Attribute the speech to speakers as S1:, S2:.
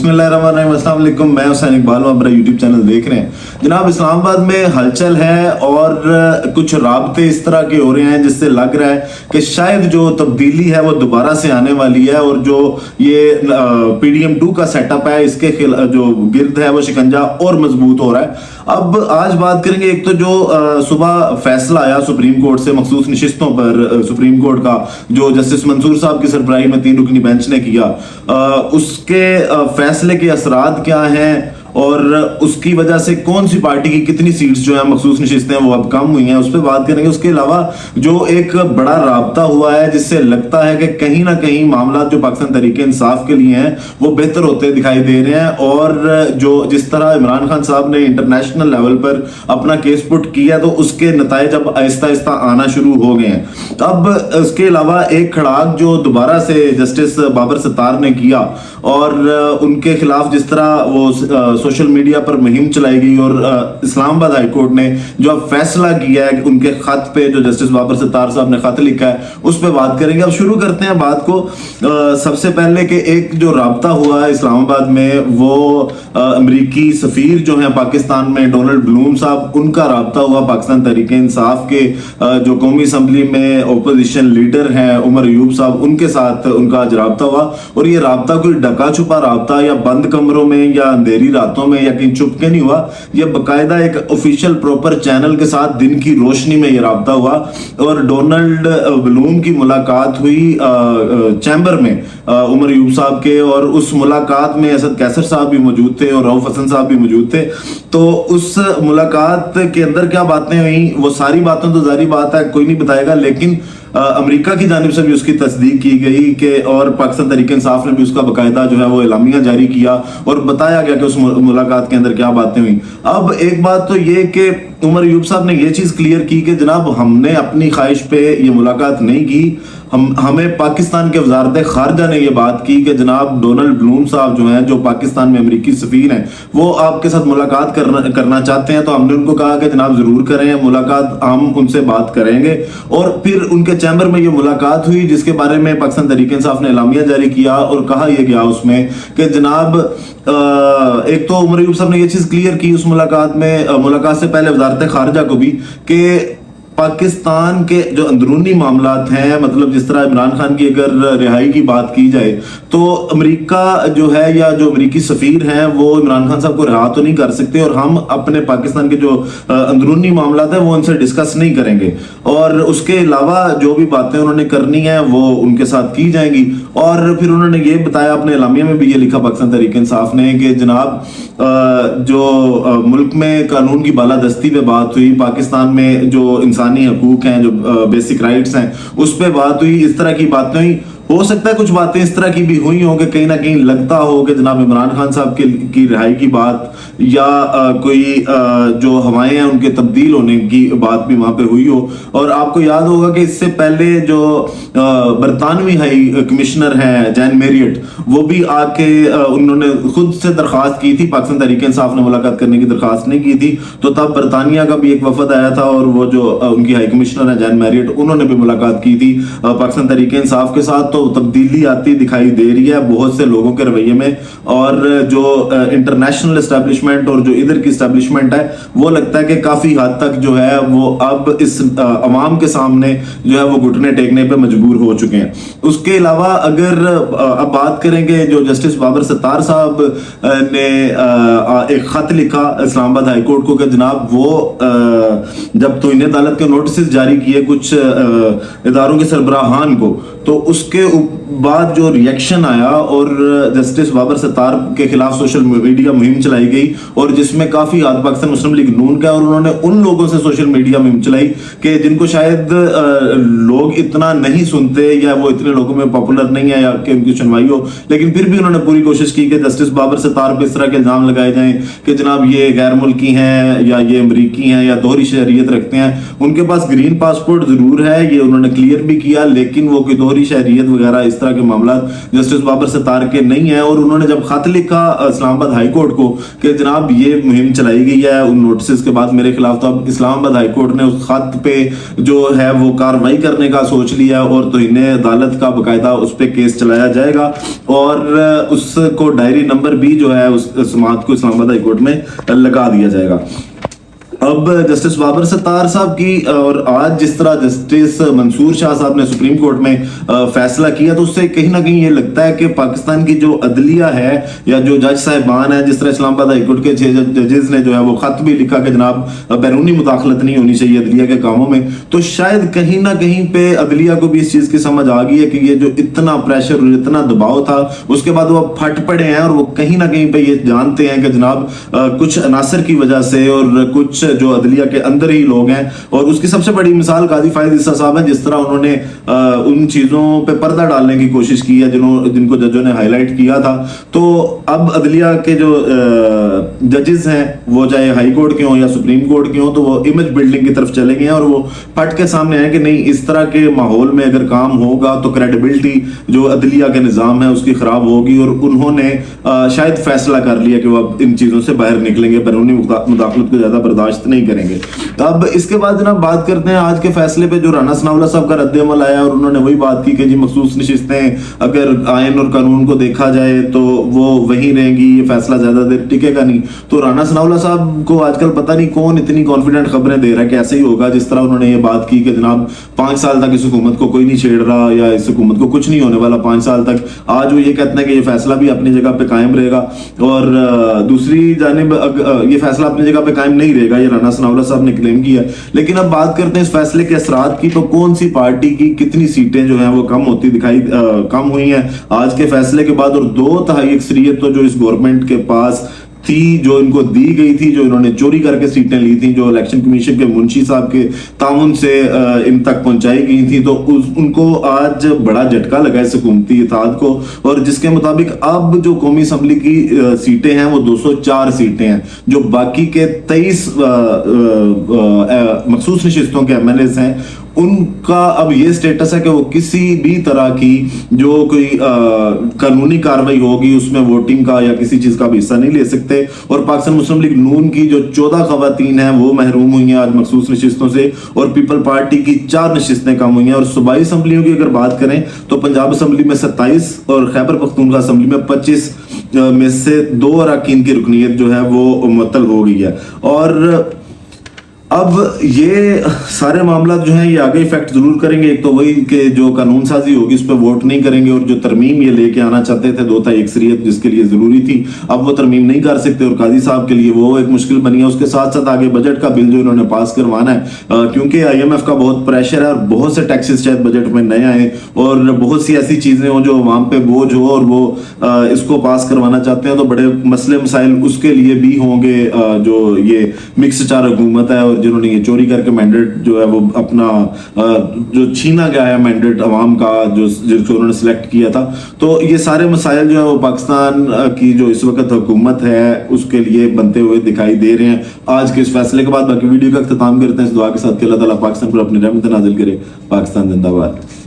S1: बिस्मिल्लाहिर्रहमानिर्रहीम, अस्सलाम वालेकुम। मैं हुसैन इकबाल, आप मेरा यूट्यूब चैनल देख रहे हैं। जनाब, इस्लामाबाद में हलचल है और कुछ राब्ते इस तरह के हो रहे हैं जिससे लग रहा है कि शायद जो तब्दीली है वो दोबारा से आने वाली है और जो ये PDM 2 का सेटअप है इसके जो गिर्द है वो शिकंजा और मजबूत हो रहा है। अब आज बात करेंगे, एक तो जो सुबह फैसला आया सुप्रीम कोर्ट से मखसूस नशिस्तों पर, सुप्रीम कोर्ट का जो जस्टिस मंसूर साहब की सरबराही में 3 रुकनी बेंच ने किया, उसके फैसले के असरात क्या हैं और उसकी वजह से कौन सी पार्टी की कितनी सीट्स जो है मखसूस नशिस्तें वो अब कम हुई हैं, उस पर बात करेंगे। उसके अलावा जो एक बड़ा राब्ता हुआ है जिससे लगता है कि कहीं ना कहीं मामला जो पाकिस्तान तहरीक इंसाफ के लिए हैं वो बेहतर होते दिखाई दे रहे हैं और जो जिस तरह इमरान खान साहब ने इंटरनेशनल लेवल पर अपना केस पुट किया तो उसके नताइज अब आहिस्ता आहिस्ता आना शुरू हो गए हैं। अब उसके अलावा एक खड़ाक जो दोबारा से जस्टिस बाबर सत्तार ने किया और उनके खिलाफ जिस तरह वो सोशल मीडिया पर मुहिम चलाई गई और इस्लामाबाद हाई कोर्ट ने जो अब फैसला किया है कि उनके खत पे जो जस्टिस बाबर सत्तार साहब ने खत लिखा है उस पे बात करेंगे। अब शुरू करते हैं बात को सबसे पहले कि एक जो राब्ता हुआ है इस्लामाबाद में वो अमरीकी सफीर जो है पाकिस्तान में डोनाल्ड ब्लूम साहब, उनका राब्ता हुआ पाकिस्तान तहरीक इंसाफ के जो कौमी असम्बली में ओपोजिशन लीडर हैं उमर अयूब साहब, उनके साथ उनका आज राब्ता हुआ। और ये राब्ता कोई ढका छुपा राब्ता या बंद कमरों में या अंधेरी रातों में या कहीं छुप के नहीं हुआ, ये बकायदा एक ऑफिशियल प्रॉपर चैनल के साथ दिन की रोशनी में ये राब्ता हुआ और डोनाल्ड ब्लूम की मुलाकात हुई चैम्बर में उमर अयूब साहब के, और उस मुलाकात में असद कैसर साहब भी मौजूद थे और रऊफ हसन साहब भी मौजूद थे। तो उस मुलाकात के अंदर क्या बातें हुई वो सारी बातें तो जारी बात है कोई नहीं बताएगा, लेकिन अमेरिका की जानिब से भी उसकी तस्दीक की गई कि और पाकिस्तान तहरीक इंसाफ ने भी उसका बाकायदा जो है वो एलामिया जारी किया और बताया गया कि उस मुलाकात के अंदर क्या बातें हुई। अब एक बात तो ये कि उमर अयूब साहब ने ये चीज क्लियर की कि जनाब हमने अपनी ख्वाहिश पे ये मुलाकात नहीं की, हमें पाकिस्तान के वजारत खारजा ने ये बात की कि जनाब डोनाल्ड ब्लूम साहब जो हैं जो पाकिस्तान में अमरीकी सफीर हैं वो आपके साथ मुलाकात करना चाहते हैं। तो हमने उनको कहा कि जनाब जरूर करें मुलाकात, हम उनसे बात करेंगे। और फिर उनके चैम्बर में ये मुलाकात हुई जिसके बारे में पाकिस्तान तहरीक इंसाफ ने एलामिया जारी किया और कहा यह गया उसमें कि जनाब एक तो उमर अयूब साहब ने ये चीज क्लियर की उस मुलाकात में, मुलाकात से पहले वजारत खारजा को भी, कि पाकिस्तान के जो अंदरूनी मामलात हैं, मतलब जिस तरह इमरान खान की अगर रिहाई की बात की जाए तो अमेरिका जो है या जो अमेरिकी सफीर हैं वो इमरान खान साहब को रिहा तो नहीं कर सकते और हम अपने पाकिस्तान के जो अंदरूनी मामलात हैं वो उनसे डिस्कस नहीं करेंगे और उसके अलावा जो भी बातें उन्होंने करनी है वो उनके साथ की जाएंगी। और फिर उन्होंने ये बताया, अपने एलामिया में भी ये लिखा पाकिस्तान तहरीक इंसाफ ने कि जनाब जो मुल्क में कानून की बालादस्ती पे बात हुई, पाकिस्तान में जो इंसानी हकूक हैं, जो बेसिक राइट्स हैं, उस पे बात हुई, इस तरह की बातें हुई। हो सकता है कुछ बातें इस तरह की भी हुई हो कि कहीं ना कहीं लगता हो कि जनाब इमरान खान साहब की रिहाई की बात या कोई जो हवाएं हैं उनके तब्दील होने की बात भी वहां पे हुई हो। और आपको याद होगा कि इससे पहले जो बरतानवी हाई कमिश्नर हैं जैन मैरियट, वो भी आके उन्होंने खुद से दरख्वास्त की थी, पाकिस्तान तहरीक इंसाफ ने मुलाकात करने की दरख्वास्त नहीं की थी, तो तब बरतानिया का भी एक वफद आया था और वो जो उनकी हाई कमिश्नर है जैन मैरियट, उन्होंने भी मुलाकात की थी पाकिस्तान तहरीक इंसाफ के साथ। तो तब्दीली आती दिखाई दे रही है बहुत से लोगों के रवैये में और जो इंटरनेशनल एस्टेब्लिशमेंट और जो इधर की एस्टेब्लिशमेंट है वो लगता है कि काफी हद तक जो है वो अब इस अवाम के सामने जो है वो घुटने टेकने पे मजबूर हो चुके हैं। उसके अलावा अगर अब बात करेंगे, जो जस्टिस बाबर सत्तार साहब ने एक खत लिखा इस्लामाबाद हाई कोर्ट को कि जनाब वो जब तो इन्हें अदालत के नोटिस जारी किए कुछ इदारों के सरबराहान को, तो उसके बाद जो रिएक्शन आया और जस्टिस बाबर सत्तार के खिलाफ सोशल मीडिया मुहिम चलाई गई और जिसमें काफी हाथ पाकिस्तान मुस्लिम लीग नून का, और उन्होंने उन लोगों से सोशल मीडिया मुहिम चलाई कि जिनको शायद लोग इतना नहीं सुनते या वो इतने लोगों में पॉपुलर नहीं है या कि उनकी सुनवाई हो, लेकिन फिर भी उन्होंने पूरी कोशिश की कि जस्टिस बाबर सत्तार पर इस तरह के इल्जाम लगाए जाएं कि जनाब ये गैर मुल्की हैं या ये अमरीकी हैं या दोहरी शहरियत रखते हैं। उनके पास ग्रीन पासपोर्ट जरूर है, ये उन्होंने क्लियर भी किया, लेकिन वो कोई दोहरी शोहरी शहरियत वगैरह इस तरह के मामला जस्टिस बाबर सत्तार के नहीं है। और उन्होंने जब खत लिखा इस्लामाबाद हाई कोर्ट को कि जनाब ये मुहिम चलाई गई है उन नोटिस के बाद मेरे खिलाफ, तो अब इस्लामाबाद हाई कोर्ट ने उस खत पे जो है वो कार्रवाई करने का सोच लिया और तौहीन अदालत का बकायदा उस पर केस चलाया जाएगा और उसको डायरी नंबर भी जो है उस समात को इस्लामाबाद हाई कोर्ट में लगा दिया जाएगा। अब जस्टिस बाबर सत्तार साहब की और आज जिस तरह जस्टिस मंसूर शाह साहब ने सुप्रीम कोर्ट में फैसला किया, तो उससे कहीं ना कहीं ये लगता है कि पाकिस्तान की जो अदलिया है या जो जज साहिबान है, जिस तरह इस्लामाबाद हाई कोर्ट के 6 जजेस ने जो है वो खत भी लिखा कि जनाब बैरूनी मुदाखलत नहीं होनी चाहिए अदलिया के कामों में, तो शायद कहीं ना कहीं पे अदलिया को भी इस चीज की समझ आ गई है कि ये जो इतना प्रेशर और इतना दबाव था उसके बाद वो फट पड़े हैं और वो कहीं ना कहीं पे ये जानते हैं कि जनाब कुछ अनासर की वजह से और कुछ जो अदलिया के अंदर ही लोग हैं, और उसकी सबसे बड़ी मिसाल काजी फायद ईसा साहब हैं, जिस तरह उन्होंने उन चीजों पे पर्दा डालने की कोशिश की है जिनको जजों ने हाईलाइट किया था। तो अब अदलिया के जो जजेस हैं वो चाहे हाई कोर्ट के हों या सुप्रीम कोर्ट के हों, तो वो इमेज बिल्डिंग की तरफ चले गए हैं और वो फट के सामने आए कि नहीं, इस तरह के माहौल में अगर काम होगा तो क्रेडिबिलिटी जो अदलिया के निज़ाम है उसकी खराब होगी, और उन्होंने शायद फैसला कर लिया कि वो अब इन चीजों से बाहर निकलेंगे, बैरूनी मुदाखलत को ज्यादा बर्दाश्त नहीं करेंगे। अब इसके बाद जनाब बात करते हैं आज के फैसले पे जो राना सनाउल्लाह साहब का रद्द-ए-अमल आया और उन्होंने वही बात की कि जी मखसूस नशिस्तें अगर आयन और कानून को देखा जाए तो वो वही रहेंगी, ये फैसला ज्यादा देर टिकेगा नहीं। तो राना सनाउल्लाह साहब को आजकल पता नहीं कौन इतनी कॉन्फिडेंट खबरें दे रहा है कि ऐसे ही होगा, जिस तरह उन्होंने ये बात की कि जनाब 5 साल तक इस हुकूमत को कोई नहीं छेड़ रहा या इस हुकूमत को कुछ नहीं होने वाला 5 साल तक। आज वो ये कहते हैं कि ये फैसला भी अपनी जगह पे कायम रहेगा और दूसरी जानिब ये फैसला अपनी जगह पे कायम नहीं रहेगा, ये राना सनाउल्लाह साहब ने क्लेम किया। लेकिन अब बात करते हैं इस फैसले के असरात की, तो कौन सी पार्टी की कितनी सीटें जो हैं वो कम हुई हैं आज के फैसले के बाद, और 2/3 अक्सरियत तो जो इस गवर्नमेंट के पास थी, जो इनको दी गई थी, जो इन्होंने चोरी करके सीटें ली थी, जो इलेक्शन कमीशन के मुंशी साहब के ताउन से इन तक पहुंचाई गई थी, तो उनको आज बड़ा झटका लगा इस हुकूमती इत्तेहाद को, और जिसके मुताबिक अब जो कौमी असम्बली की सीटें हैं वो 204 सीटें हैं, जो बाकी के 23 मखसूस नशिस्तों के MLAs हैं उनका अब ये स्टेटस है कि वो किसी भी तरह की जो कोई कानूनी कार्रवाई होगी उसमें वोटिंग का या किसी चीज का भी हिस्सा नहीं ले सकते। और पाकिस्तान मुस्लिम लीग नून की जो 14 खवातीन हैं वो महरूम हुई हैं आज मखसूस नशिस्तों से, और पीपल पार्टी की 4 नशिस्तें कम हुई हैं। और सूबाई असम्बलियों की अगर बात करें तो पंजाब असम्बली में 27 और खैबर पख्तूनख्वा असम्बली में 25 में से 2 अरकान की रुकनीत जो है वो मुअत्तल हो गई है। और अब ये सारे मामला जो हैं ये आगे इफेक्ट जरूर करेंगे। एक तो वही कि जो कानून साजी होगी उस पर वोट नहीं करेंगे, और जो तरमीम ये लेके आना चाहते थे 2/3 अक्सरियत जिसके लिए जरूरी थी, अब वो तरमीम नहीं कर सकते और काजी साहब के लिए वो एक मुश्किल बनी है। उसके साथ साथ आगे बजट का बिल जो इन्होंने पास करवाना है, क्योंकि IMF का बहुत प्रेशर है और बहुत से टैक्सेस शायद बजट में नए आए और बहुत सी ऐसी चीजें हो जो अवाम पे बोझ हो और वो इसको पास करवाना चाहते हैं, तो बड़े मसले मसाइल उसके लिए भी होंगे। जो ये मिक्स चार हुकूमत है और जिन्होंने ये चोरी करके मैंडेट जो है वो अपना जो छीना गया है मैंडेट अवाम का जो जिसको उन्होंने सिलेक्ट किया था, तो ये सारे मसाइल जो है वो पाकिस्तान की जो इस वक्त हुकूमत है उसके लिए बनते हुए दिखाई दे रहे हैं आज के इस फैसले के बाद। बाकी वीडियो का अख्ताम करते हैं इस दुआ के साथ कि अल्लाह ताला पाकिस्तान पर अपनी रहमत नाजिल करे। पाकिस्तान जिंदाबाद।